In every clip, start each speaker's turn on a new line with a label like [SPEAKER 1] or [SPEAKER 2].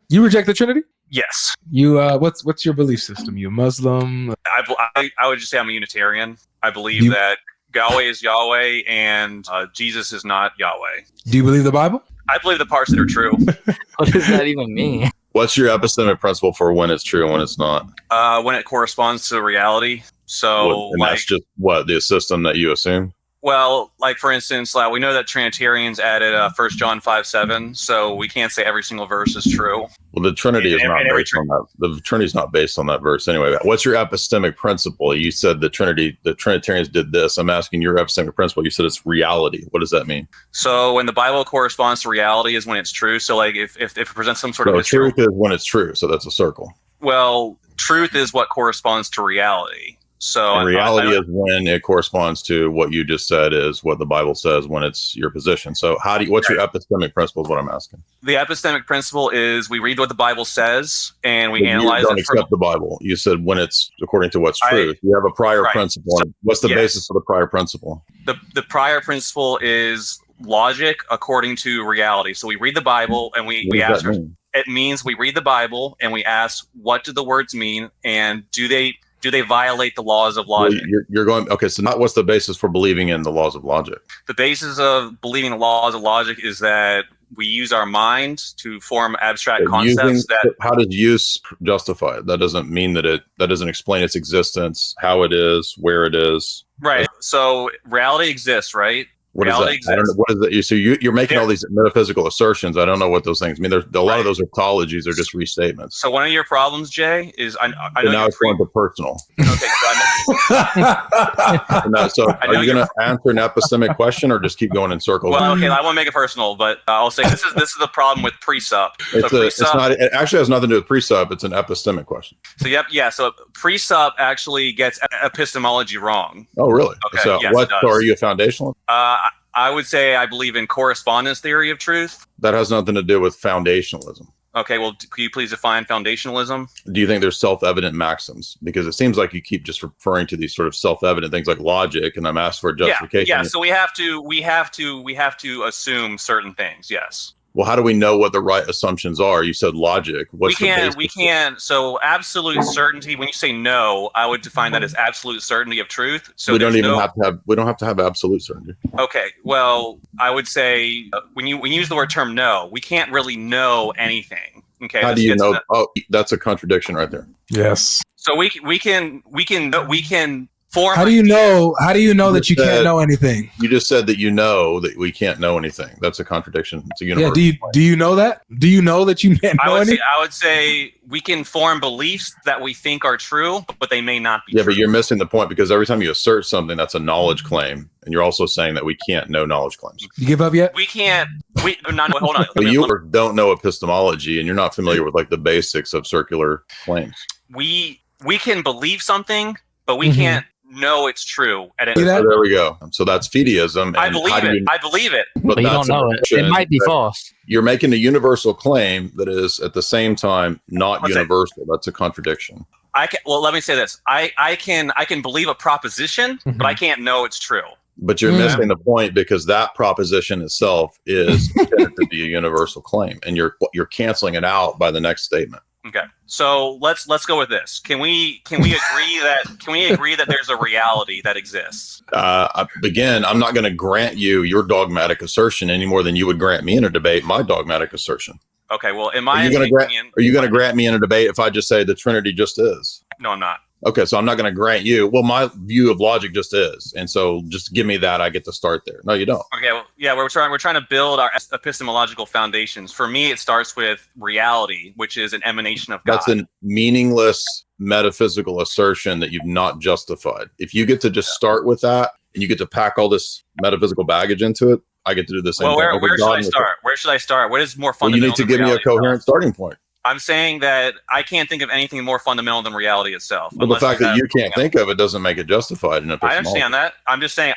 [SPEAKER 1] You reject the Trinity?
[SPEAKER 2] Yes.
[SPEAKER 1] You what's your belief system? You a Muslim?
[SPEAKER 2] I would just say I'm a Unitarian. I believe that Yahweh is Yahweh and Jesus is not Yahweh.
[SPEAKER 1] Do you believe the Bible?
[SPEAKER 2] I believe the parts that are true.
[SPEAKER 3] What does that even mean?
[SPEAKER 4] What's your epistemic principle for when it's true and when it's not?
[SPEAKER 2] When it corresponds to reality. So,
[SPEAKER 4] that's just what the system that you assume.
[SPEAKER 2] Well, like for instance, we know that Trinitarians added 1 John 5:7, so we can't say every single verse is true.
[SPEAKER 4] Well, the Trinity is not based on that. The Trinity is not based on that verse anyway. What's your epistemic principle? You said the Trinitarians did this. I'm asking your epistemic principle. You said it's reality. What does that mean?
[SPEAKER 2] So when the Bible corresponds to reality is when it's true. So like if it presents some sort of
[SPEAKER 4] truth is when it's true. So that's a circle.
[SPEAKER 2] Well, truth is what corresponds to reality. So
[SPEAKER 4] and reality is when it corresponds to what you just said is what the Bible says when it's your position. So what's your epistemic principle is what I'm asking.
[SPEAKER 2] The epistemic principle is we read what the Bible says and we analyze it.
[SPEAKER 4] You don't accept the Bible. You said when it's according to what's true. You have a prior principle. What's the basis of the prior principle?
[SPEAKER 2] The prior principle is logic according to reality. So we read the Bible and we ask. It means we read the Bible and we ask, what do the words mean, and do they violate the laws of logic?
[SPEAKER 4] Well, you're going, okay, so not what's the basis for believing in the laws of logic?
[SPEAKER 2] The basis of believing the laws of logic is that we use our mind to form abstract concepts.
[SPEAKER 4] How does use justify it? That doesn't mean that doesn't explain its existence, how it is, where it is.
[SPEAKER 2] Right. So reality exists, right?
[SPEAKER 4] What is that? I don't know, what is that? So you're making all these metaphysical assertions. I don't know what those things mean. There's a lot of those apologies are just restatements.
[SPEAKER 2] So one of your problems, Jay, is I know
[SPEAKER 4] now it's going to personal.
[SPEAKER 2] Okay.
[SPEAKER 4] So are you going to answer an epistemic question or just keep going in circles?
[SPEAKER 2] Well, okay, I won't make it personal, but I'll say this is the problem with presup.
[SPEAKER 4] It actually has nothing to do with presup. It's an epistemic question.
[SPEAKER 2] So So presup actually gets epistemology wrong.
[SPEAKER 4] Oh, really?
[SPEAKER 2] Okay.
[SPEAKER 4] So
[SPEAKER 2] yes,
[SPEAKER 4] so are you a foundationalist?
[SPEAKER 2] I would say I believe in correspondence theory of truth.
[SPEAKER 4] That has nothing to do with foundationalism.
[SPEAKER 2] Okay, well, could you please define foundationalism?
[SPEAKER 4] Do you think there's self-evident maxims? Because it seems like you keep just referring to these sort of self-evident things like logic, and I'm asked for a justification.
[SPEAKER 2] Yeah. So we have to assume certain things. Yes.
[SPEAKER 4] Well, how do we know what the right assumptions are? You said logic. We
[SPEAKER 2] can't. So absolute certainty. When you say no, I would define that as absolute certainty of truth. So
[SPEAKER 4] we don't have to have absolute certainty.
[SPEAKER 2] Okay. Well, I would say when you use the term no, we can't really know anything. Okay.
[SPEAKER 4] How do you know? That's a contradiction right there.
[SPEAKER 1] Yes.
[SPEAKER 2] So we can form.
[SPEAKER 1] How do you know that you can't know anything?
[SPEAKER 4] You just said that you know that we can't know anything. That's a contradiction. It's a universal.
[SPEAKER 1] Yeah. Do you know that? Do you know that you can't know anything?
[SPEAKER 2] I would say we can form beliefs that we think are true, but they may not be true.
[SPEAKER 4] Yeah, but you're missing the point because every time you assert something, that's a knowledge claim, and you're also saying that we can't know knowledge claims.
[SPEAKER 1] You give up yet?
[SPEAKER 2] We can't. Hold on.
[SPEAKER 4] But you don't know epistemology, and you're not familiar with like the basics of circular claims.
[SPEAKER 2] We can believe something, but we can't know it's true.
[SPEAKER 4] There we go. So that's fideism.
[SPEAKER 2] I believe it.
[SPEAKER 3] But you don't know it. It might be false.
[SPEAKER 4] You're making a universal claim that is at the same time not universal. That's a contradiction.
[SPEAKER 2] Let me say this. I can believe a proposition, but I can't know it's true.
[SPEAKER 4] But you're missing the point because that proposition itself is intended to be a universal claim, and you're canceling it out by the next statement.
[SPEAKER 2] Okay, so let's go with this. Can we agree that there's a reality that exists?
[SPEAKER 4] Again, I'm not going to grant you your dogmatic assertion any more than you would grant me in a debate my dogmatic assertion.
[SPEAKER 2] Okay, well,
[SPEAKER 4] are you going to grant me in a debate if I just say the Trinity just is?
[SPEAKER 2] No, I'm not.
[SPEAKER 4] Okay, so I'm not going to grant you. Well, my view of logic just is, and so just give me that. I get to start there. No, you don't.
[SPEAKER 2] Okay, well, yeah, we're trying to build our epistemological foundations. For me, it starts with reality, which is an emanation of God.
[SPEAKER 4] That's a meaningless metaphysical assertion that you've not justified. If you get to just start with that, and you get to pack all this metaphysical baggage into it, I get to do the same thing.
[SPEAKER 2] Well, where should I start? Where should I start? What is more fundamental?
[SPEAKER 4] You need to give me a coherent starting point.
[SPEAKER 2] I'm saying that I can't think of anything more fundamental than reality itself.
[SPEAKER 4] But the fact that you can't think of it doesn't make it justified in epistemology.
[SPEAKER 2] I understand that. I'm just saying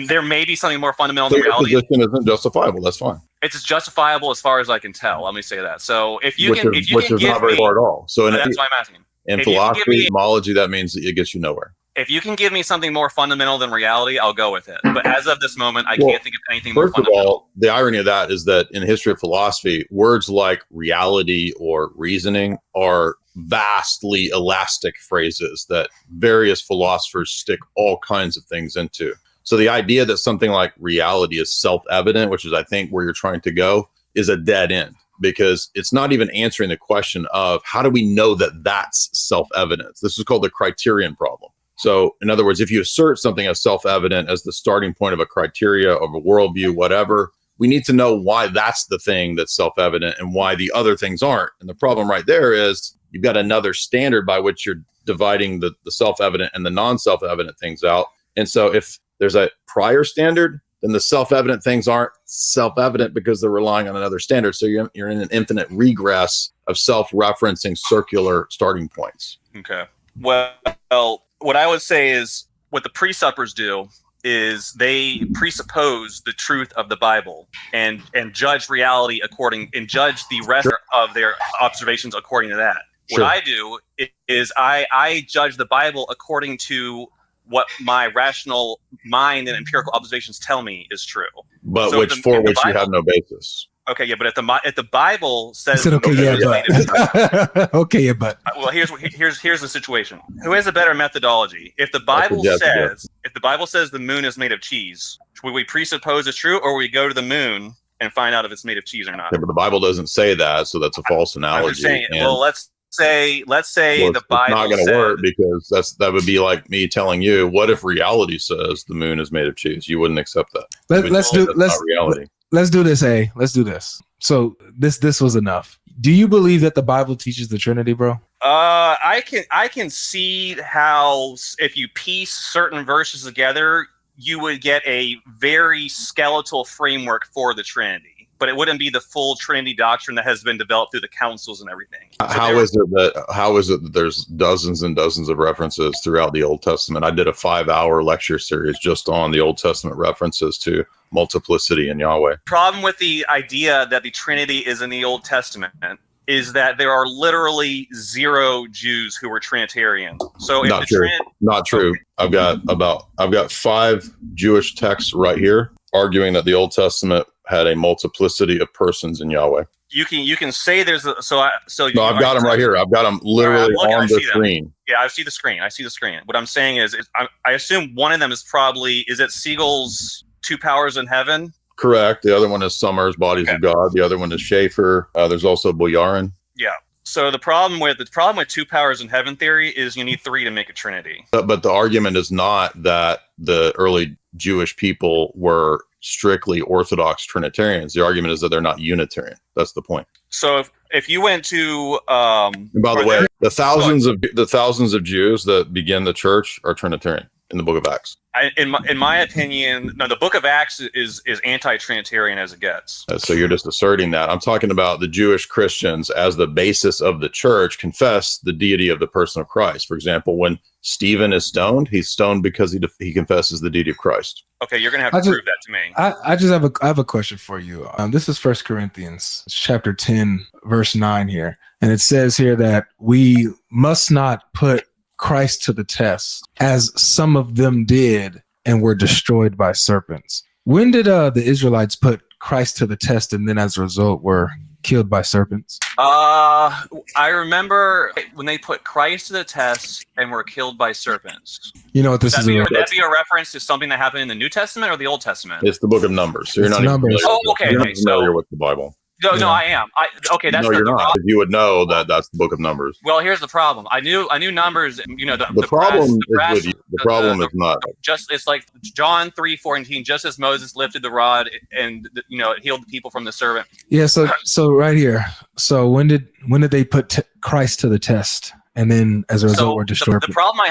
[SPEAKER 2] there may be something more fundamental than reality.
[SPEAKER 4] Your position isn't justifiable. That's fine.
[SPEAKER 2] It's justifiable as far as I can tell. Let me say that. So if you
[SPEAKER 4] which
[SPEAKER 2] can
[SPEAKER 4] is not very far at all. So
[SPEAKER 2] that's why I'm asking.
[SPEAKER 4] In philosophy, epistemology, that means that it gets you nowhere.
[SPEAKER 2] If you can give me something more fundamental than reality, I'll go with it. But as of this moment, I can't think of anything more fundamental.
[SPEAKER 4] First of all, the irony of that is that in the history of philosophy, words like reality or reasoning are vastly elastic phrases that various philosophers stick all kinds of things into. So the idea that something like reality is self-evident, which is, I think, where you're trying to go, is a dead end, because it's not even answering the question of how do we know that that's self-evident. This is called the criterion problem. So in other words, if you assert something as self-evident as the starting point of a criteria, of a worldview, whatever, we need to know why that's the thing that's self-evident and why the other things aren't. And the problem right there is you've got another standard by which you're dividing the self-evident and the non-self-evident things out. And so if there's a prior standard, then the self-evident things aren't self-evident because they're relying on another standard. So you're in an infinite regress of self-referencing circular starting points.
[SPEAKER 2] Okay. Well, what I would say is what the presuppers do is they presuppose the truth of the Bible and judge reality and judge the rest of their observations according to that. Sure. What I do is I judge the Bible according to what my rational mind and empirical observations tell me is true.
[SPEAKER 4] But so for which you have no basis.
[SPEAKER 2] Okay, yeah, but if the Bible says
[SPEAKER 1] okay, yeah, but okay, yeah, but
[SPEAKER 2] well, here's the situation. Who has a better methodology? If the Bible says the moon is made of cheese, would we presuppose it's true, or would we go to the moon and find out if it's made of cheese or not?
[SPEAKER 4] Yeah, but the Bible doesn't say that, so that's a false analogy.
[SPEAKER 2] I'm just saying, well, let's say the Bible.
[SPEAKER 4] It's not going to work because that would be like me telling you, what if reality says the moon is made of cheese? You wouldn't accept that.
[SPEAKER 1] Let's do this, A. Let's do this. So this was enough. Do you believe that the Bible teaches the Trinity, bro?
[SPEAKER 2] I can see how if you piece certain verses together, you would get a very skeletal framework for the Trinity. But it wouldn't be the full Trinity doctrine that has been developed through the councils and everything.
[SPEAKER 4] How is it that there's dozens and dozens of references throughout the Old Testament? I did a 5-hour lecture series just on the Old Testament references to multiplicity in Yahweh.
[SPEAKER 2] Problem with the idea that the Trinity is in the Old Testament is that there are literally 0 Jews who were Trinitarian. So if
[SPEAKER 4] not true. Okay. I've got 5 Jewish texts right here arguing that the Old Testament had a multiplicity of persons in Yahweh.
[SPEAKER 2] You can say there's a
[SPEAKER 4] I've got them right here. I've got them literally on the screen.
[SPEAKER 2] Yeah, I see the screen. What I'm saying is I assume one of them is it Siegel's 2 Powers in Heaven?
[SPEAKER 4] Correct. The other one is Summers, Bodies of God. The other one is Schaeffer. There's also Boyarin.
[SPEAKER 2] Yeah. So the problem with 2 Powers in Heaven theory is you need 3 to make a Trinity.
[SPEAKER 4] But the argument is not that the early Jewish people were strictly Orthodox Trinitarians. The argument is that they're not Unitarian. That's the point.
[SPEAKER 2] So if you went to
[SPEAKER 4] and by the way, the thousands of Jews that begin the church are Trinitarian in the Book of Acts.
[SPEAKER 2] In my opinion, no, the Book of Acts is anti-Trinitarian as it gets.
[SPEAKER 4] So you're just asserting that. I'm talking about the Jewish Christians as the basis of the church confess the deity of the person of Christ. For example, when Stephen is stoned, he's stoned because he confesses the deity of Christ.
[SPEAKER 2] Okay, you're going to have to prove that to me.
[SPEAKER 1] I have a question for you. This is 1 Corinthians chapter 10, verse 9 here. And it says here that we must not put Christ to the test, as some of them did and were destroyed by serpents. When did the Israelites put Christ to the test and then as a result were killed by serpents?
[SPEAKER 2] I remember when they put Christ to the test and were killed by serpents.
[SPEAKER 1] You know what this is?
[SPEAKER 2] Would that be a reference to something that happened in the New Testament or the Old Testament?
[SPEAKER 4] It's the Book of Numbers. So you're not
[SPEAKER 1] Numbers.
[SPEAKER 4] familiar with the Bible.
[SPEAKER 2] No, I am. That's
[SPEAKER 4] no, you're not. You would know that that's the Book of Numbers.
[SPEAKER 2] Well, here's the problem. I knew Numbers. You know,
[SPEAKER 4] the problem is with you. The problem is not.
[SPEAKER 2] It's like John 3:14. Just as Moses lifted the rod and healed the people from the serpent.
[SPEAKER 1] Yeah. So right here. So when did they put Christ to the test and then as a result were destroyed?
[SPEAKER 2] The problem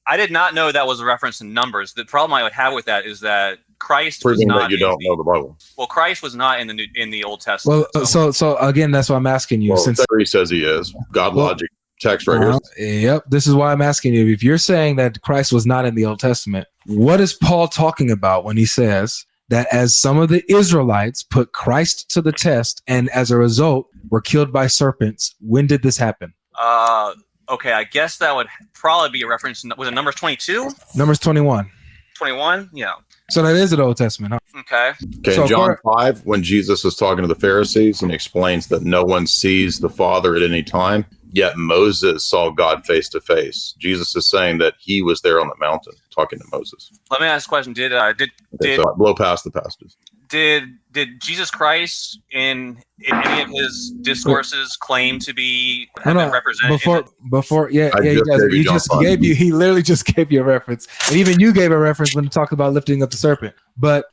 [SPEAKER 2] I did not know that was a reference to Numbers. The problem I would have with that is that Christ was not.
[SPEAKER 4] That you don't know the Bible.
[SPEAKER 2] Well, Christ was not in the Old Testament.
[SPEAKER 1] Well, so again, that's why I'm asking you.
[SPEAKER 4] Since he says he is, GodLogic text right here.
[SPEAKER 1] Yep, this is why I'm asking you. If you're saying that Christ was not in the Old Testament, what is Paul talking about when he says that as some of the Israelites put Christ to the test and as a result were killed by serpents? When did this happen?
[SPEAKER 2] Okay, I guess that would probably be a reference. Was it Numbers 22?
[SPEAKER 1] Numbers 21.
[SPEAKER 2] 21? Yeah.
[SPEAKER 1] So that is the Old Testament, huh?
[SPEAKER 2] Okay.
[SPEAKER 4] Okay,
[SPEAKER 1] So
[SPEAKER 4] in John 5, when Jesus is talking to the Pharisees and explains that no one sees the Father at any time, yet Moses saw God face to face. Jesus is saying that he was there on the mountain talking to Moses.
[SPEAKER 2] Let me ask a question. Did
[SPEAKER 4] So blow past the passages.
[SPEAKER 2] Did Jesus Christ in any of his discourses claim to be represented?
[SPEAKER 1] He literally just gave you a reference, and even you gave a reference when he talked about lifting up the serpent. But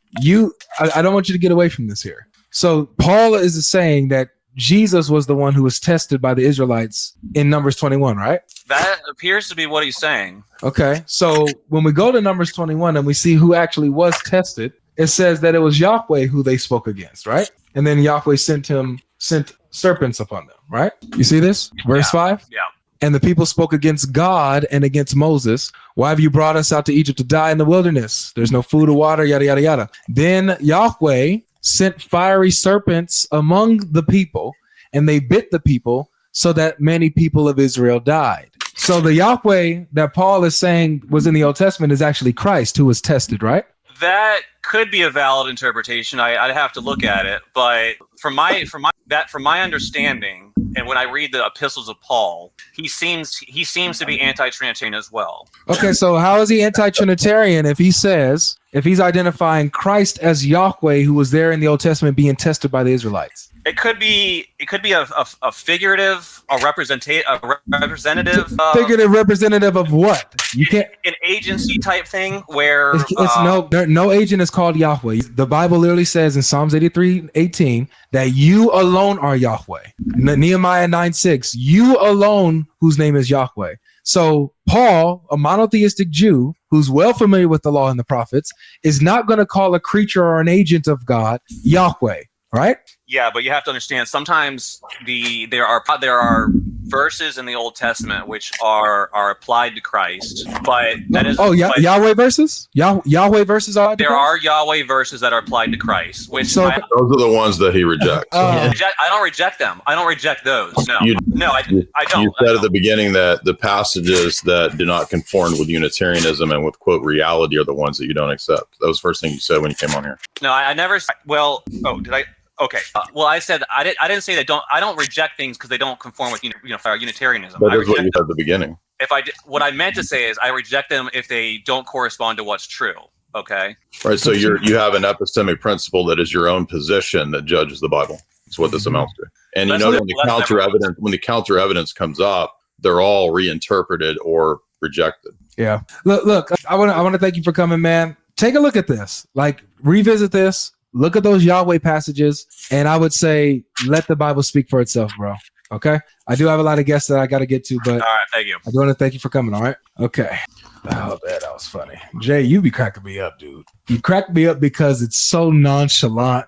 [SPEAKER 1] I don't want you to get away from this here. So Paul is saying that Jesus was the one who was tested by the Israelites in Numbers 21, right?
[SPEAKER 2] That appears to be what he's saying. Okay.
[SPEAKER 1] So when we go to Numbers 21 and we see who actually was tested, it says that it was Yahweh who they spoke against, right? And then Yahweh sent serpents upon them, right? You see this? Verse 5?
[SPEAKER 2] Yeah.
[SPEAKER 1] And the people spoke against God and against Moses. Why have you brought us out to Egypt to die in the wilderness? There's no food or water, yada, yada, yada. Then Yahweh sent fiery serpents among the people, and they bit the people so that many people of Israel died. So the Yahweh that Paul is saying was in the Old Testament is actually Christ who was tested, right?
[SPEAKER 2] That could be a valid interpretation. I'd have to look at it, but from my understanding, and when I read the epistles of Paul, he seems to be anti-Trinitarian as well.
[SPEAKER 1] Okay, so how is he anti-Trinitarian if he's identifying Christ as Yahweh who was there in the Old Testament being tested by the Israelites?
[SPEAKER 2] It could be a figurative, a representative.
[SPEAKER 1] Figurative representative of what? You can't
[SPEAKER 2] an agency type thing where
[SPEAKER 1] no agent is called Yahweh. The Bible literally says in Psalms 83:18 that you alone are Yahweh. Nehemiah 9:6, you alone whose name is Yahweh. So Paul, a monotheistic Jew who's well familiar with the law and the prophets, is not going to call a creature or an agent of God Yahweh, right?
[SPEAKER 2] Yeah, but you have to understand sometimes there are verses in the Old Testament which are applied to Christ, but that is
[SPEAKER 1] Yahweh verses? Yahweh verses are
[SPEAKER 2] there are Yahweh verses that are applied to Christ, which
[SPEAKER 4] those are the ones that he rejects.
[SPEAKER 2] I don't reject them. I don't reject those. No, I don't.
[SPEAKER 4] You said at the beginning that the passages that do not conform with Unitarianism and with quote reality are the ones that you don't accept. That was the first thing you said when you came on here.
[SPEAKER 2] No, I never. Well, did I? Okay. Well, I said I didn't say that. I don't reject things because they don't conform with Unitarianism.
[SPEAKER 4] That is what you said at the beginning.
[SPEAKER 2] What I meant to say is I reject them if they don't correspond to what's true. Okay.
[SPEAKER 4] Right. So you have an epistemic principle that is your own position that judges the Bible. That's what this amounts to. And when the counter evidence comes up, they're all reinterpreted or rejected.
[SPEAKER 1] Yeah. Look. I want to thank you for coming, man. Take a look at this. Like, revisit this. Look at those Yahweh passages, and I would say let the Bible speak for itself, bro. Okay? I do have a lot of guests that I got to get to, but all
[SPEAKER 2] right, thank you.
[SPEAKER 1] I do want to thank you for coming, all right? Okay. Oh, man, that was funny. Jay, you be cracking me up, dude. You crack me up because it's so nonchalant